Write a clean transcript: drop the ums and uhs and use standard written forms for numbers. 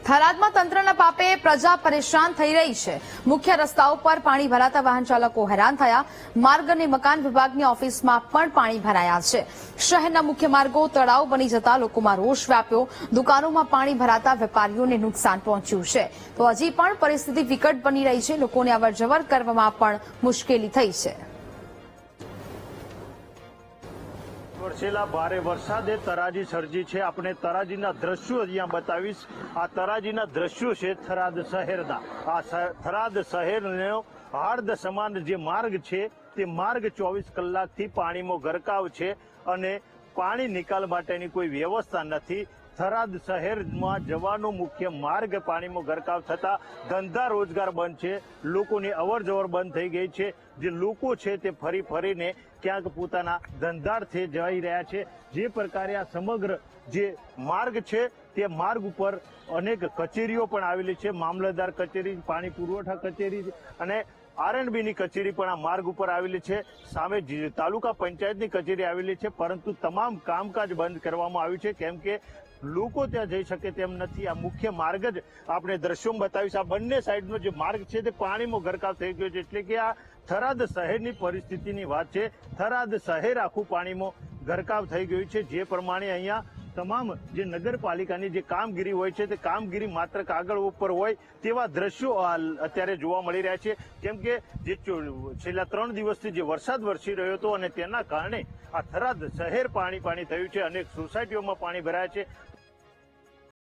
થરાદમાં તંત્રના પાપે પ્રજા પરેશાન થઈ રહી છે। મુખ્ય રસ્તાઓ પર પાણી ભરાતા વાહન ચાલકો હેરાન થયા। માર્ગ અને મકાન વિભાગની ઓફિસમાં પણ પાણી ભરાયા છે। શહેરના મુખ્ય માર્ગો તળાવ બની જતા લોકોમાં રોષ વ્યાપ્યો। દુકાનોમાં પાણી ભરાતા વેપારીઓને નુકસાન પહોંચ્યું છે। તો હજી પણ પરિસ્થિતિ વિકટ બની રહી છે। લોકોને અવરજવર કરવામાં પણ મુશ્કેલી થઈ છે। વરસેલા ભારે વરસાદે તરાજી સર્જી છે। આપણે તરાજીના દ્રશ્યો અહીંયા બતાવીશ। આ તરાજીના દ્રશ્યો છે થરાદ શહેરના। આ થરાદ શહેરનો હાર્દ સમાન જે માર્ગ છે તે માર્ગ 24 કલાકથી પાણીમાં ગરકાવ છે અને પાણી નિકાલ માટેની કોઈ વ્યવસ્થા નથી। થરાદ શહેરમાં જવાનો મુખ્ય માર્ગ પાણીમાં ગરકાવ થતા ધંધા રોજગાર બંધ છે। લોકોની અવરજવર બંધ થઈ ગઈ છે। જે લોકો છે તે ફરી ફરીને ક્યાંક પોતાના ધંધાર્થે જઈ રહ્યા છે। જે પ્રકારે આ સમગ્ર જે માર્ગ છે તે માર્ગ ઉપર અનેક કચેરીઓ પણ આવેલી છે। મામલતદાર કચેરી, પાણી પુરવઠા કચેરી અને આરએનબીની કચેરી પણ આ માર્ગ ઉપર આવેલી છે। સામે તાલુકા પંચાયતની કચેરી આવેલી છે, પરંતુ તમામ કામકાજ બંધ કરવામાં આવ્યું છે, કેમ કે લોકો ત્યાં જઈ શકે તેમ નથી। આ મુખ્ય માર્ગ જ આપણે દ્રશ્યોમાં બતાવીશ। આ બંને સાઈડનો જે માર્ગ છે તે પાણીમાં ગરકાવ થઈ ગયો છે। એટલે કે આ થરાદ શહેરની પરિસ્થિતિની વાત છે। થરાદ શહેર આખું પાણીમાં ગરકાવ થઈ ગયું છે। જે પ્રમાણે અહીંયા તમામ જે નગરપાલિકાની જે કામગીરી હોય છે તે કામગીરી માત્ર કાગળ ઉપર હોય તેવા દ્રશ્યો અત્યારે જોવા મળી રહ્યા છે। કેમ કે જે છેલ્લા 3 દિવસથી જે વરસાદ વરસી રહ્યો હતો અને તેના કારણે આ થરાદ શહેર પાણી થયું છે। અનેક સોસાયટીઓમાં પાણી ભરાયા છે।